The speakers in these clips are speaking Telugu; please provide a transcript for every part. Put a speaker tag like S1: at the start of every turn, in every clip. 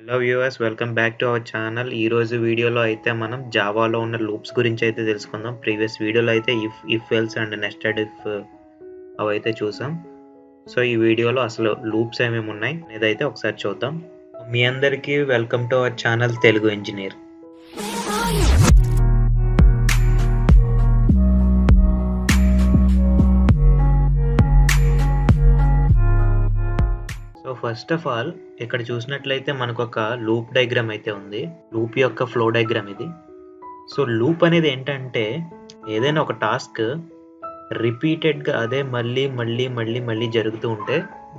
S1: Hello viewers, welcome back to our channel. ఈరోజు వీడియోలో అయితే మనం జావాలో ఉన్న లూప్స్ గురించి అయితే తెలుసుకుందాం. ప్రీవియస్ వీడియోలో అయితే if else and nested if అవైతే చూసాం. సో ఈ వీడియోలో అసలు లూప్స్ ఏమేమి ఉన్నాయి ఇదైతే ఒకసారి చూద్దాం. మీ అందరికీ welcome to our channel Telugu engineer. So first of all ఇక్కడ చూసినట్లయితే మనకు ఒక లూప్ డయాగ్రామ్ అయితే ఉంది. లూప్ యొక్క ఫ్లో డయాగ్రామ్ ఇది. సో లూప్ అనేది ఏంటంటే ఏదైనా ఒక టాస్క్ రిపీటెడ్గా అదే మళ్ళీ మళ్ళీ మళ్ళీ మళ్ళీ జరుగుతూ ఉంటే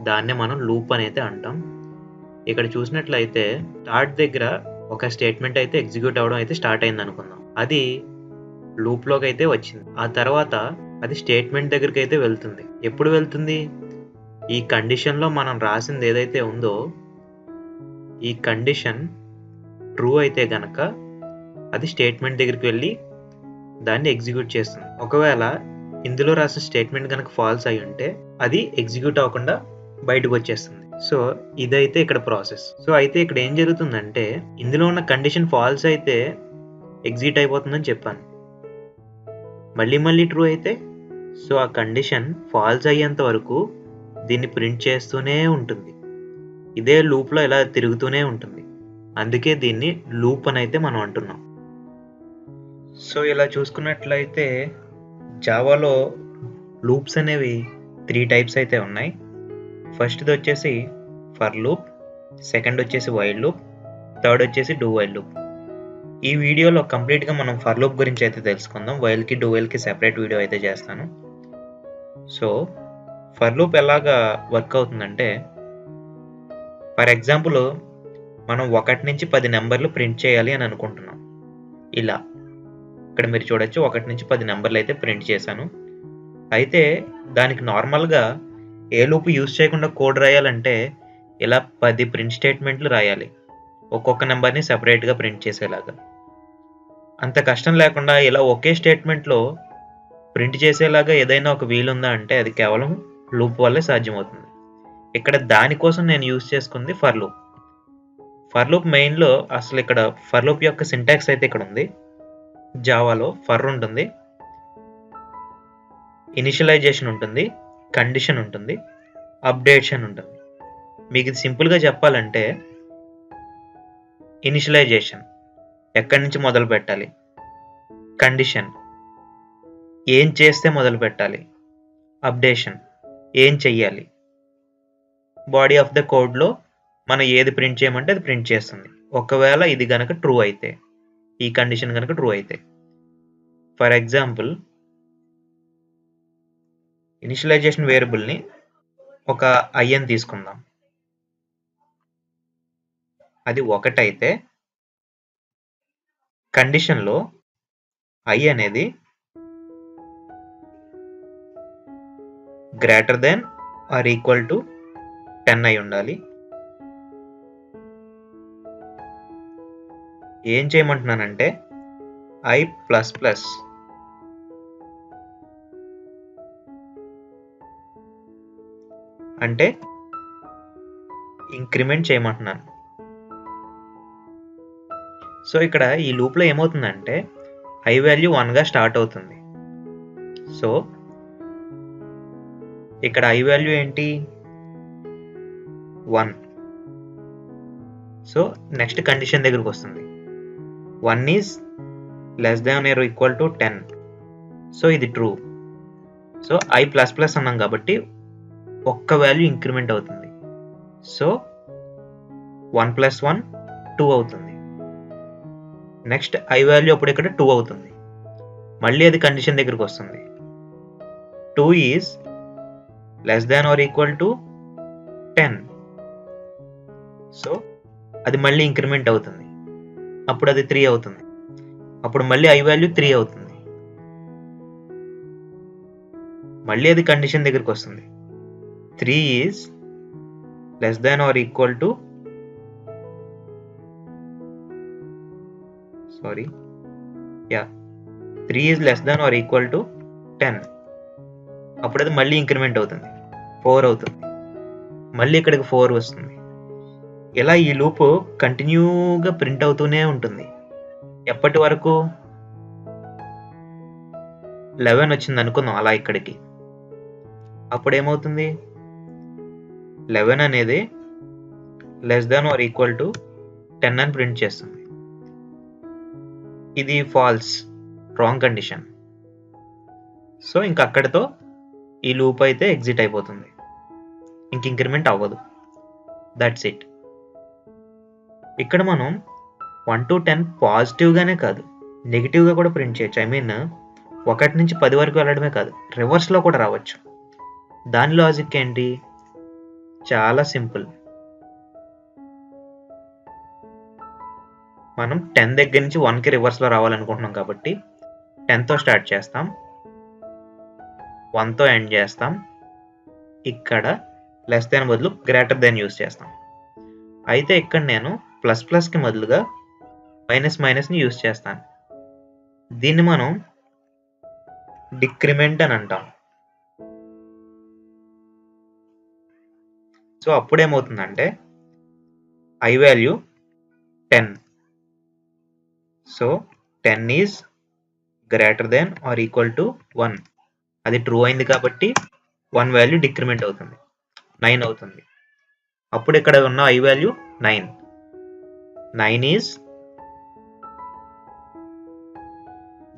S1: దాన్నే మనం లూప్ అనేది అంటాం. ఇక్కడ చూసినట్లయితే స్టార్ట్ దగ్గర ఒక స్టేట్మెంట్ అయితే ఎగ్జిక్యూట్ అవ్వడం అయితే స్టార్ట్ అయింది అనుకుందాం. అది లూప్లోకి అయితే వచ్చింది. ఆ తర్వాత అది స్టేట్మెంట్ దగ్గరికి అయితే వెళ్తుంది. ఎప్పుడు వెళ్తుంది? ఈ కండిషన్లో మనం రాసింది ఏదైతే ఉందో ఈ కండిషన్ ట్రూ అయితే గనక అది స్టేట్మెంట్ దగ్గరికి వెళ్ళి దాన్ని ఎగ్జిక్యూట్ చేస్తుంది. ఒకవేళ ఇందులో రాసిన స్టేట్మెంట్ కనుక ఫాల్స్ అయి ఉంటే అది ఎగ్జిక్యూట్ అవ్వకుండా బయటకు వచ్చేస్తుంది. సో ఇదైతే ఇక్కడ ప్రాసెస్. సో అయితే ఇక్కడ ఏం జరుగుతుందంటే ఇందులో ఉన్న కండిషన్ ఫాల్స్ అయితే ఎగ్జిక్యూట్ అయిపోతుందని చెప్పాను. మళ్ళీ మళ్ళీ ట్రూ అయితే సో ఆ కండిషన్ ఫాల్స్ అయ్యేంత వరకు దీన్ని ప్రింట్ చేస్తూనే ఉంటుంది. ఇదే లూప్లో ఇలా తిరుగుతూనే ఉంటుంది. అందుకే దీన్ని లూప్ అని అయితే మనం అంటున్నాం. సో ఇలా చూసుకున్నట్లయితే జావాలో లూప్స్ అనేవి 3 టైప్స్ అయితే ఉన్నాయి. ఫస్ట్ది వచ్చేసి ఫర్ లూప్, సెకండ్ వచ్చేసి వైల్ లూప్, థర్డ్ వచ్చేసి డూ వైల్ లూప్. ఈ వీడియోలో కంప్లీట్గా మనం ఫర్ లూప్ గురించి అయితే తెలుసుకుందాం. వైల్కి డూ వైల్కి సెపరేట్ వీడియో అయితే చేస్తాను. సో ఫర్ లూప్ ఎలాగా వర్క్ అవుతుందంటే ఫర్ ఎగ్జాంపుల్ మనం 1 నుంచి 10 నెంబర్లు ప్రింట్ చేయాలి అని అనుకుంటున్నాం. ఇలా ఇక్కడ మీరు చూడొచ్చు 1 నుంచి 10 నెంబర్లు అయితే ప్రింట్ చేశాను. అయితే దానికి నార్మల్గా ఏ లూప్ యూజ్ చేయకుండా కోడ్ రాయాలంటే ఇలా 10 ప్రింట్ స్టేట్మెంట్లు రాయాలి, ఒక్కొక్క నెంబర్ని సెపరేట్గా ప్రింట్ చేసేలాగా. అంత కష్టం లేకుండా ఇలా ఒకే స్టేట్మెంట్లో ప్రింట్ చేసేలాగా ఏదైనా ఒక వీలుందా అంటే అది కేవలం లూప్ వల్లే సాధ్యమవుతుంది. ఇక్కడ దానికోసం నేను యూజ్ చేసుకుంది ఫర్ లూప్. ఫర్ లూప్ మెయిన్లో అసలు ఇక్కడ ఫర్ లూప్ యొక్క సింటాక్స్ అయితే ఇక్కడ ఉంది. జావాలో ఫర్ ఉంటుంది, ఇనిషియలైజేషన్ ఉంటుంది, కండిషన్ ఉంటుంది, అప్డేషన్ ఉంటుంది. మీకు ఇది సింపుల్గా చెప్పాలంటే ఇనిషియలైజేషన్ ఎక్కడి నుంచి మొదలు పెట్టాలి, కండిషన్ ఏం చేస్తే మొదలు పెట్టాలి, అప్డేషన్ ఏం చెయ్యాలి, బాడీ ఆఫ్ ద కోడ్లో మనం ఏది ప్రింట్ చేయమంటే అది ప్రింట్ చేస్తుంది. ఒకవేళ ఇది కనుక ట్రూ అయితే, ఈ కండిషన్ కనుక ట్రూ అయితే. ఫర్ ఎగ్జాంపుల్ ఇనిషియలైజేషన్ వేరియబుల్ని ఒక i అని తీసుకుందాం. అది 1 అయితే కండిషన్లో i అనేది greater than or equal to 10 అయి ఉండాలి. ఏం చేయమంటున్నానంటే i++ అంటే ఇంక్రిమెంట్ చేయమంటున్నాను. సో ఇక్కడ ఈ లూప్లో ఏమవుతుందంటే i వాల్యూ 1గా స్టార్ట్ అవుతుంది. సో ఇక్కడ i వాల్యూ ఏంటి? 1. సో నెక్స్ట్ కండిషన్ దగ్గరకు వస్తుంది. 1 is less than or equal to 10. So ఇది ట్రూ. సో i++ అన్నాం కాబట్టి ఒక్క వాల్యూ ఇంక్రిమెంట్ అవుతుంది. సో 1 + 1 2 అవుతుంది. నెక్స్ట్ i వాల్యూ అప్పుడు ఇక్కడ 2 అవుతుంది. మళ్ళీ అది కండిషన్ దగ్గరకు వస్తుంది. 2 is less than or equal to 10. So అది మళ్ళీ ఇంక్రిమెంట్ అవుతుంది. అప్పుడు అది 3 అవుతుంది. అప్పుడు మళ్ళీ i వాల్యూ 3 అవుతుంది. మళ్ళీ అది కండిషన్ దగ్గరికి వస్తుంది. 3 is less than or equal to 3 is less than or equal to 10. అప్పుడు అది మళ్ళీ ఇంక్రిమెంట్ అవుతుంది. 4 అవుతుంది. మళ్ళీ ఇక్కడికి 4 వస్తుంది. ఇలా ఈ లూప్ కంటిన్యూగా ప్రింట్ అవుతూనే ఉంటుంది. ఎప్పటి వరకు? 11 వచ్చింది అనుకుందాం అలా ఇక్కడికి. అప్పుడు ఏమవుతుంది? 11 అనేది <<10 అని ప్రింట్ చేస్తుంది. ఇది ఫాల్స్, రాంగ్ కండిషన్. సో ఇంక అక్కడితో ఈ లూప్ అయితే ఎగ్జిట్ అయిపోతుంది, ఇంక ఇంక్రిమెంట్ అవ్వదు. That's it. ఇక్కడ మనం 1 to 10 పాజిటివ్గానే కాదు, నెగిటివ్గా కూడా ప్రింట్ చేయొచ్చు. 1 నుంచి 10 వరకు వెళ్ళడమే కాదు, రివర్స్లో కూడా రావచ్చు. దాని లాజిక్ ఏంటి? చాలా సింపుల్. మనం 10 దగ్గర నుంచి 1కి రివర్స్లో రావాలనుకుంటున్నాం కాబట్టి 10తో స్టార్ట్ చేస్తాం, 1తో ఎండ్ చేస్తాం. ఇక్కడ లెస్ దాన్ బదులు గ్రేటర్ దాన్ యూస్ చేస్తాం. అయితే ఇక్కడ నేను ప్లస్కి బదులుగా మైనస్ని యూస్ చేస్తాను. దీన్ని మనం డిక్రిమెంట్ అని అంటాం. సో అప్పుడు ఏమవుతుందంటే I value 10. So 10 is greater than or equal to 1. అది ట్రూ అయింది కాబట్టి 1 వాల్యూ డిక్రిమెంట్ అవుతుంది, 9 అవుతుంది. అప్పుడు ఇక్కడ ఉన్న I value 9. 9 is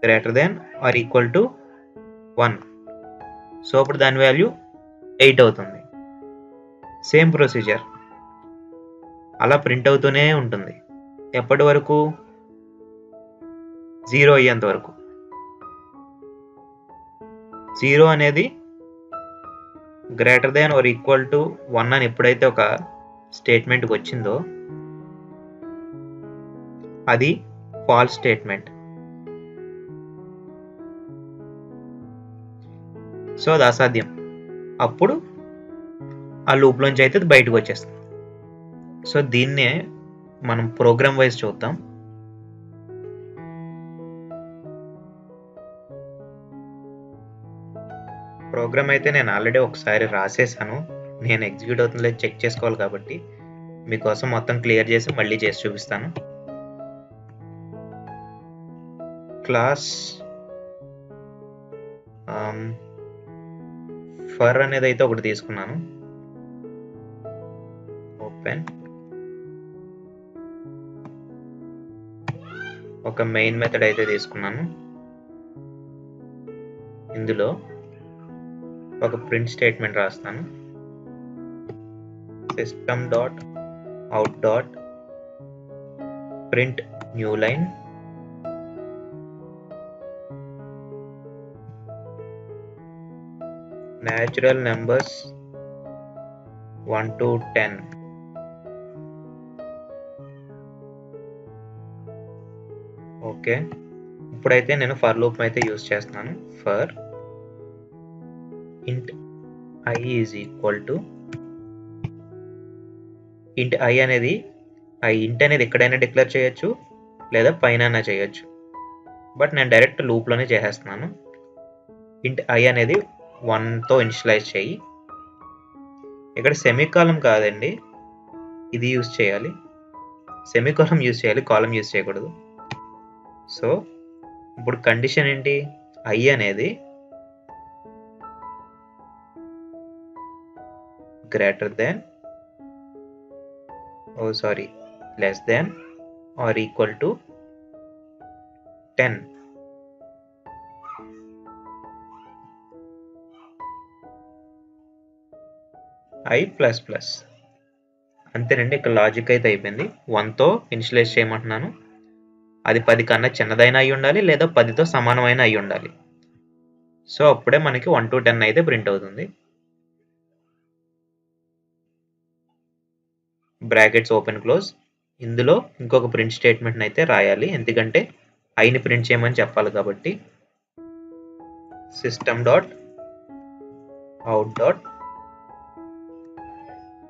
S1: greater than or equal to 1. So అప్పుడు దాని వాల్యూ 8 అవుతుంది. సేమ్ ప్రొసీజర్ అలా ప్రింట్ అవుతూనే ఉంటుంది. ఎప్పటి వరకు? 0 అయ్యేంత వరకు. 0 అనేది greater than or equal to 1 అని ఎప్పుడైతే ఒక స్టేట్మెంట్కి వచ్చిందో అది ఫాల్స్ స్టేట్మెంట్. సో అది అసాధ్యం. అప్పుడు ఆ లూప్లోంచి అయితే బయటకు వచ్చేస్తుంది. సో దీన్నే మనం ప్రోగ్రామ్ వైజ్ చూద్దాం. ప్రోగ్రామ్ అయితే నేను ఆల్రెడీ ఒకసారి రాసేసాను, నేను ఎగ్జిక్యూట్ అవుతుందో చెక్ చేసుకోవాలి కాబట్టి మీకోసం మొత్తం క్లియర్ చేసి మళ్ళీ చేసి చూపిస్తాను. క్లాస్ ఫర్ అనేది అయితే ఒకటి తీసుకున్నాను. ఓపెన్. ఒక మెయిన్ మెథడ్ అయితే తీసుకున్నాను. ఇందులో ఒక ప్రింట్ స్టేట్మెంట్ రాస్తాను. System dot out dot print new line natural numbers 1 to 10. Okay, ఇప్పుడైతే నేను ఫర్ లూప్ అయితే యూజ్ చేస్తున్నాను. For int I is equal to int I అనేది int అనేది ఎక్కడైనా డిక్లేర్ చేయొచ్చు లేదా పైన చేయొచ్చు, బట్ నేను డైరెక్ట్ లూప్లోనే చేసేస్తున్నాను. int I అనేది 1తో ఇనిషియలైజ్ చేయి. ఇక్కడ సెమీకాలం కాదండి, ఇది యూజ్ చేయాలి. సెమీకాలం యూజ్ చేయాలి, కాలం యూజ్ చేయకూడదు. సో ఇప్పుడు కండిషన్ ఏంటి? I అనేది greater than less than or equal to 10. I plus plus. అంతేనండి, ఇక్కడ లాజిక్ అయితే అయిపోయింది. 1తో ఇనిషియలైజ్ చేయమంటున్నాను, అది 10 కన్నా చిన్నదైనా అయి ఉండాలి లేదా 10తో సమానమైన అయి ఉండాలి. సో అప్పుడే మనకి 1 to 10 అయితే ప్రింట్ అవుతుంది. Brackets open close. ఇందులో ఇంకొక ప్రింట్ స్టేట్మెంట్ అయితే రాయాలి, ఎందుకంటే ఐని ప్రింట్ చేయమని చెప్పాలి కాబట్టి. System dot out dot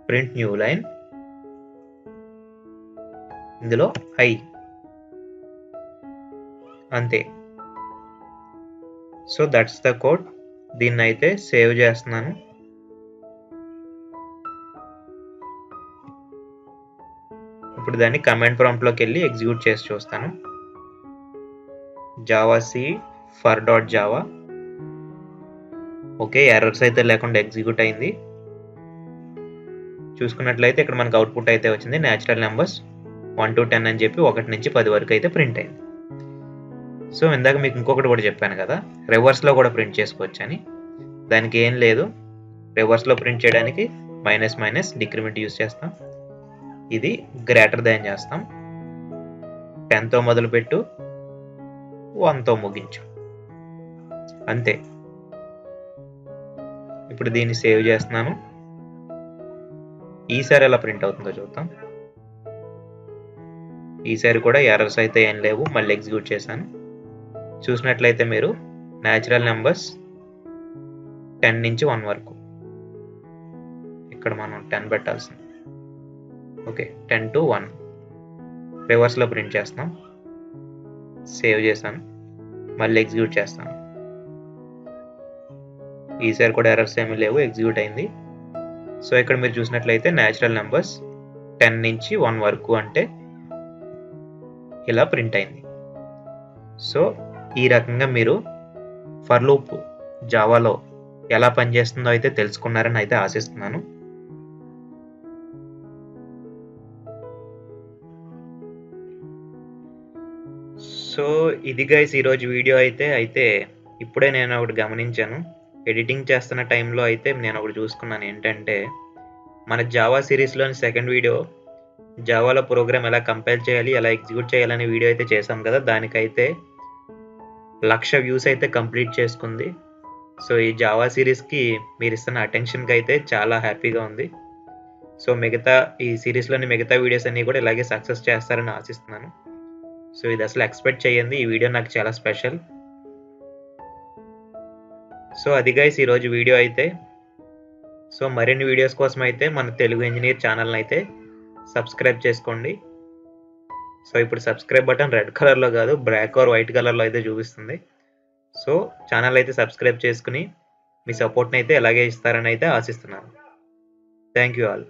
S1: print new line, ఇందులో ఐ. అంతే. So that's the code. దీన్ని అయితే సేవ్ చేస్తున్నాను. ఇప్పుడు దాన్ని కమాండ్ ప్రాంప్ట్లోకి వెళ్ళి ఎగ్జిక్యూట్ చేసి చూస్తాను. Java C for dot Java. Okay, errors అయితే లేకుండా ఎగ్జిక్యూట్ అయింది. చూసుకున్నట్లయితే ఇక్కడ మనకు అవుట్పుట్ అయితే వచ్చింది. న్యాచురల్ నెంబర్స్ 1 to 10 అని చెప్పి 1 నుంచి 10 వరకు అయితే ప్రింట్ అయింది. సో ఇందాక మీకు ఇంకొకటి కూడా చెప్పాను కదా, రివర్స్లో కూడా ప్రింట్ చేసుకోవచ్చు అని. దానికి ఏం లేదు, రివర్స్లో ప్రింట్ చేయడానికి మైనస్ మైనస్ డిక్రిమెంట్ యూస్ చేస్తాం. ఇది గ్రేటర్ దాన్ చేస్తాం. 10తో మొదలుపెట్టు, 1తో ముగించు, అంతే. ఇప్పుడు దీన్ని సేవ్ చేస్తున్నాను. ఈసారి ఎలా ప్రింట్ అవుతుందో చూద్దాం. ఈసారి కూడా ఎర్రర్స్ అయితే ఏం లేవు. మళ్ళీ ఎగ్జిక్యూట్ చేశాను. చూసినట్లయితే మీరు న్యాచురల్ నెంబర్స్ 10 నుంచి 1 వరకు, ఇక్కడ మనం 10 పెట్టాల్సింది. ఓకే, 10 to 1 రివర్స్లో ప్రింట్ చేస్తాం. సేవ్ చేశాను, మళ్ళీ ఎగ్జిక్యూట్ చేస్తాను. ఈసారి కూడా ఎర్రర్స్ ఏమీ లేవు, ఎగ్జిక్యూట్ అయింది. సో ఇక్కడ మీరు చూసినట్లయితే న్యాచురల్ నెంబర్స్ 10 నుంచి 1 వరకు అంటే ఇలా ప్రింట్ అయింది. సో ఈ రకంగా మీరు ఫర్ లూప్ జావాలో ఎలా పనిచేస్తుందో అయితే తెలుసుకున్నారని అయితే ఆశిస్తున్నాను. సో ఇది గైస్ ఈరోజు వీడియో అయితే ఇప్పుడే నేను ఒకటి గమనించాను. ఎడిటింగ్ చేస్తున్న టైంలో అయితే నేను ఒకటి చూసుకున్నాను. ఏంటంటే మన జావా సిరీస్లోని సెకండ్ వీడియో, జావాలో ప్రోగ్రామ్ ఎలా కంపైల్ చేయాలి, ఎలా ఎగ్జిక్యూట్ చేయాలనే వీడియో అయితే చేసాం కదా, దానికైతే 1,00,000 వ్యూస్ అయితే కంప్లీట్ చేసుకుంది. సో ఈ జావా సిరీస్కి మీరు ఇస్తున్న అటెన్షన్కి అయితే చాలా హ్యాపీగా ఉంది. సో ఈ సిరీస్లోని మిగతా వీడియోస్ అన్నీ కూడా ఇలాగే సక్సెస్ చేస్తారని ఆశిస్తున్నాను. సో ఇది అసలు ఎక్స్పెక్ట్ చేయండి. ఈ వీడియో నాకు చాలా స్పెషల్. సో అది గైస్ ఈరోజు వీడియో అయితే. సో మరిన్ని వీడియోస్ కోసం అయితే మన తెలుగు ఇంజనీర్ ఛానల్ని అయితే సబ్స్క్రైబ్ చేసుకోండి. సో ఇప్పుడు సబ్స్క్రైబ్ బటన్ రెడ్ కలర్లో కాదు, బ్లాక్ ఆర్ వైట్ కలర్లో అయితే చూపిస్తుంది. సో ఛానల్ అయితే సబ్స్క్రైబ్ చేసుకుని మీ సపోర్ట్ని అయితే ఎలాగే ఇస్తారని అయితే ఆశిస్తున్నాను. Thank you all.